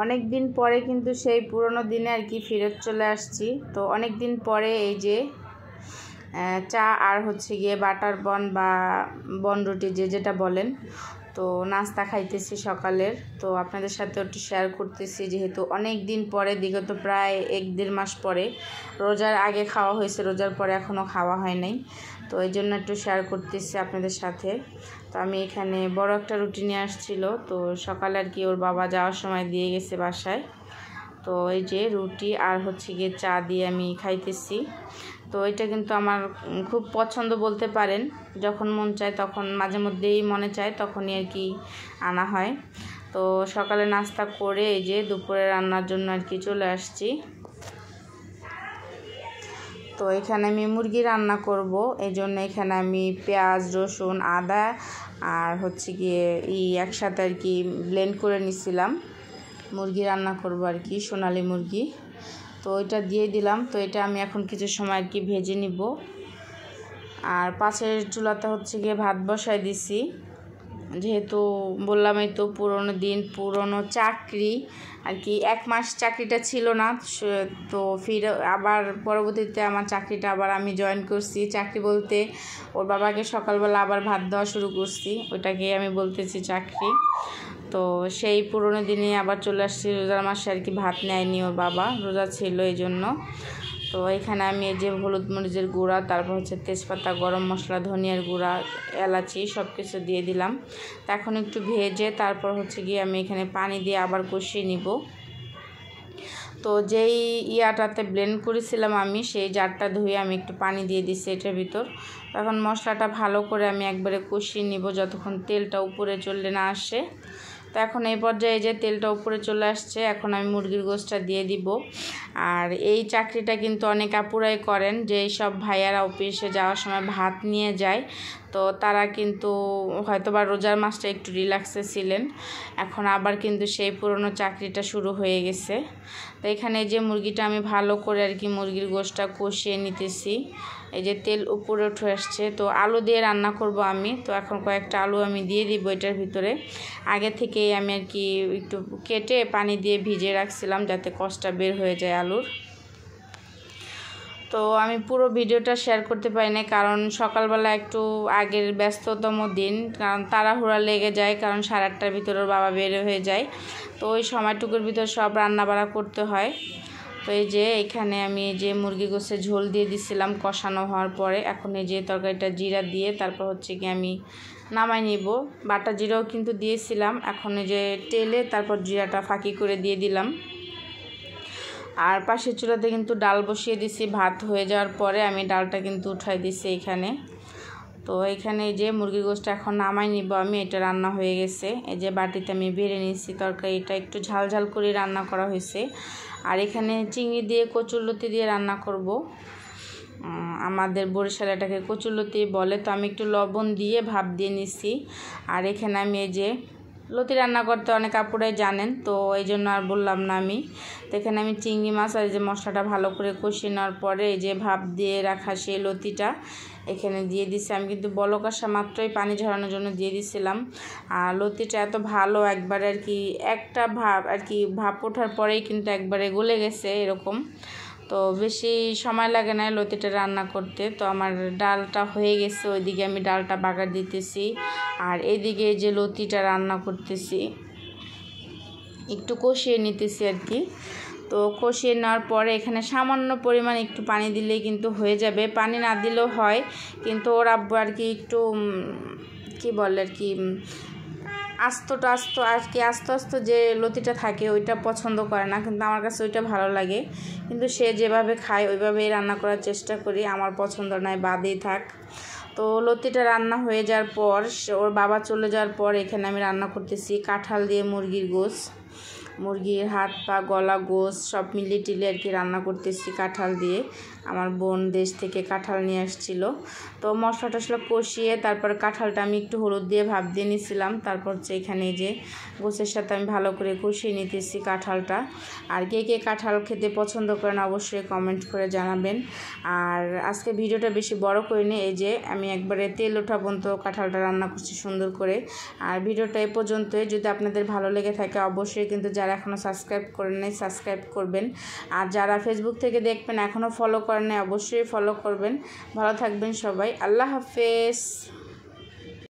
অনেক দিন পরে কিন্তু সেই পুরনো দিনে আর কি ফেরত চলে আসছি। তো অনেক দিন পরে এই যে চা আর হচ্ছে গিয়ে বাটার বন বা বনরুটি যে যেটা বলেন, তো নাস্তা খাইতেছি সকালের। তো আপনাদের সাথে একটু শেয়ার করতেছি, যেহেতু অনেক দিন পরে, বিগত প্রায় 1-1.5 মাস পরে, রোজার আগে খাওয়া হয়েছে, রোজার পরে এখনও খাওয়া হয় নাই। তো এই জন্য একটু শেয়ার করতেছি আপনাদের সাথে। তো আমি এখানে বড় একটা রুটি নিয়ে আসছিল, তো সকালে আর কি ওর বাবা যাওয়ার সময় দিয়ে গেছে বাসায়। তো এই যে রুটি আর হচ্ছে গিয়ে চা দিয়ে আমি খাইতেছি। তো এটা কিন্তু আমার খুব পছন্দ বলতে পারেন, যখন মন চায় তখন, মাঝে মধ্যেই মনে চায় তখনই আর কি আনা হয়। তো সকালে নাস্তা করে এই যে দুপুরে রান্নার জন্য আর কি চলে আসছি। তো এখানে আমি মুরগি রান্না করব, এই জন্য এখানে আমি পেঁয়াজ, রসুন, আদা আর হচ্ছে গিয়ে একসাথে আর কি ব্লেন্ড করে নিছিলাম। মুরগি রান্না করব আর কি, সোনালি মুরগি। তো এটা দিয়ে দিলাম। তো এটা আমি এখন কিছু সময় আর কি ভেজে নিব। আর পাশের চুলাতে হচ্ছে গিয়ে ভাত বসাই দিছি, যেহেতু বললামই তো পুরনো দিন, পুরনো চাকরি আর কি। 1 মাস চাকরিটা ছিল না, তো ফির আবার পরবর্তীতে আমার চাকরিটা আবার আমি জয়েন করছি। চাকরি বলতে ওর বাবাকে সকালবেলা আবার ভাত দেওয়া শুরু করছি, ওইটাকে আমি বলতেছি চাকরি। তো সেই পুরনো দিনে আবার চলে আসছি। রোজার মাসে আর কি ভাত নেয়নি ওর বাবা, রোজা ছিল এই জন্য। তো এখানে আমি এই যে হলুদ মরিচের গুঁড়া, তারপর হচ্ছে তেজপাতা, গরম মশলা, ধনিয়ার গুঁড়া, এলাচি সব কিছু দিয়ে দিলাম। তো এখন একটু ভেজে তারপর হচ্ছে গিয়ে আমি এখানে পানি দিয়ে আবার কষিয়ে নিব। তো যেই ইয়াটাতে ব্লেন্ড করেছিলাম আমি, সেই জারটা ধুয়ে আমি একটু পানি দিয়ে দিচ্ছি এটার ভিতর। এখন মশলাটা ভালো করে আমি একবারে কষিয়ে নিব যতক্ষণ তেলটা উপরে চলে না আসে। তো এখন এই পর্যায়ে যে তেলটা উপরে চলে আসছে, এখন আমি মুরগির গোশটা দিয়ে দিব। আর এই চাকরিটা কিন্তু অনেক আপুরাই করেন, যে সব ভাইয়ারা অফিসে যাওয়ার সময় ভাত নিয়ে যায়। তো তারা কিন্তু হয়তোবা রোজার মাসটা একটু রিল্যাক্সে ছিলেন, এখন আবার কিন্তু সেই পুরনো চাকরিটা শুরু হয়ে গেছে। তো এখানে যে মুরগিটা আমি ভালো করে আর কি মুরগির গোশটা কষিয়ে নিতেছি। এই যে তেল উপরে উঠে আসছে। তো আলু দিয়ে রান্না করব আমি। তো এখন কয়েকটা আলু আমি দিয়ে দিব এটার ভিতরে। আগে থেকেই আমি আর কি একটু কেটে পানি দিয়ে ভিজিয়ে রাখছিলাম, যাতে কষটা বের হয়ে যায় আলুর। তো আমি পুরো ভিডিওটা শেয়ার করতে পারি না, কারণ সকালবেলা একটু আগের ব্যস্ততম দিন, কারণ তাড়াহুড়া লেগে যায়, কারণ 8:30টার ভিতরে বাবা বের হয়ে যায়। তো ওই সময়টুকুর ভিতর সব রান্নাবাড়া করতে হয়। তো এই যে এখানে আমি এই যে মুরগি গোশে ঝোল দিয়ে দিছিলাম কষানো হওয়ার পরে। এখন এই যে তরকারিটা জিরা দিয়ে তারপর হচ্ছে কি আমি নামাই নিব। বাটা জিরাও কিন্তু দিয়েছিলাম, এখন এই যে তেলে তারপর জিরাটা ফাঁকি করে দিয়ে দিলাম। আর পাশের চুলাতে কিন্তু ডাল বসিয়ে দিছি। ভাত হয়ে যাওয়ার পরে আমি ডালটা কিন্তু উঠাই দিছি এখানে। তো এখানে এই যে মুরগির গোশটা এখন নামাই নিব আমি, এটা রান্না হয়ে গেছে। এই যে বাটিতে আমি বেড়ে নিয়েছি তরকারিটা, একটু ঝাল ঝাল করে রান্না করা হয়েছে। আর এখানে চিংড়ি দিয়ে কচুরলতি দিয়ে রান্না করব। আমাদের বরিশালে এটাকে কচুরলতি বলে। তো আমি একটু লবণ দিয়ে ভাপ দিয়ে নিছি। আর এখানে আমি এই যে লতি রান্না করতে অনেক আপুরাই জানেন, তো এই জন্য আর বললাম না আমি। তো এখানে আমি চিংড়ি মাছ আর এই যে মশলাটা ভালো করে কষিয়ে নেওয়ার পরে এই যে ভাপ দিয়ে রাখা সেই লতিটা এখানে দিয়ে দিছি। আমি কিন্তু বলক আসা মাত্রই পানি ঝরানোর জন্য দিয়ে দিছিলাম। আর লতিটা এত ভালো, একবারে আর কি একটা ভাপ ওঠার পরেই কিন্তু একবারে গলে গেছে এরকম। তো বেশি সময় লাগে না লতিটা রান্না করতে। তো আমার ডালটা হয়ে গেছে, ওইদিকে আমি ডালটা বাগার দিতেছি। আর এইদিকে যে লতিটা রান্না করতেছি, একটু কষিয়ে নিতেছি আর কি। তো কষিয়ে নেওয়ার পরে এখানে সামান্য পরিমাণ একটু পানি দিলেই কিন্তু হয়ে যাবে, পানি না দিলেও হয়। কিন্তু ওর আব্বু আর কি একটু কী বলে আর কি আস্ত যে লতিটা থাকে ওইটা পছন্দ করে না, কিন্তু আমার কাছে ওইটা ভালো লাগে। কিন্তু সে যেভাবে খায় ওইভাবেই রান্না করার চেষ্টা করি, আমার পছন্দ নয় বাদেই থাক। তো লতিটা রান্না হয়ে যাওয়ার পর, ওর বাবা চলে যাওয়ার পর এখানে আমি রান্না করতেছি কাঁঠাল দিয়ে মুরগির গোশ। মুরগির হাত পা গলা গোশ সব মিলিয়ে টিলিয়ে আর কি রান্না করতেছি কাঁঠাল দিয়ে। আমার বোন দেশ থেকে কাঁঠাল নিয়ে আসছিল। তো মশলা টশলা কষিয়ে তারপর কাঁঠালটা আমি একটু হলুদ দিয়ে ভাপ দিয়ে নিয়েছিলাম। তারপর হচ্ছে এখানে যে গোছের সাথে আমি ভালো করে কষিয়ে নিতেছি কাঁঠালটা। আর কে কে কাঁঠাল খেতে পছন্দ করেন অবশ্যই কমেন্ট করে জানাবেন। আর আজকে ভিডিওটা বেশি বড় করিনি, এই যে আমি একবারে তেল ওঠা পর্যন্ত কাঁঠালটা রান্না করছি সুন্দর করে। আর ভিডিওটা এ পর্যন্তই। যদি আপনাদের ভালো লেগে থাকে অবশ্যই কিন্তু যারা এখনও সাবস্ক্রাইব করেন নাই সাবস্ক্রাইব করবেন। আর যারা ফেসবুক থেকে দেখবেন এখনও ফলো করেন নাই অবশ্যই ফলো করবেন। ভালো থাকবেন সবাই, আল্লাহ হাফেজ।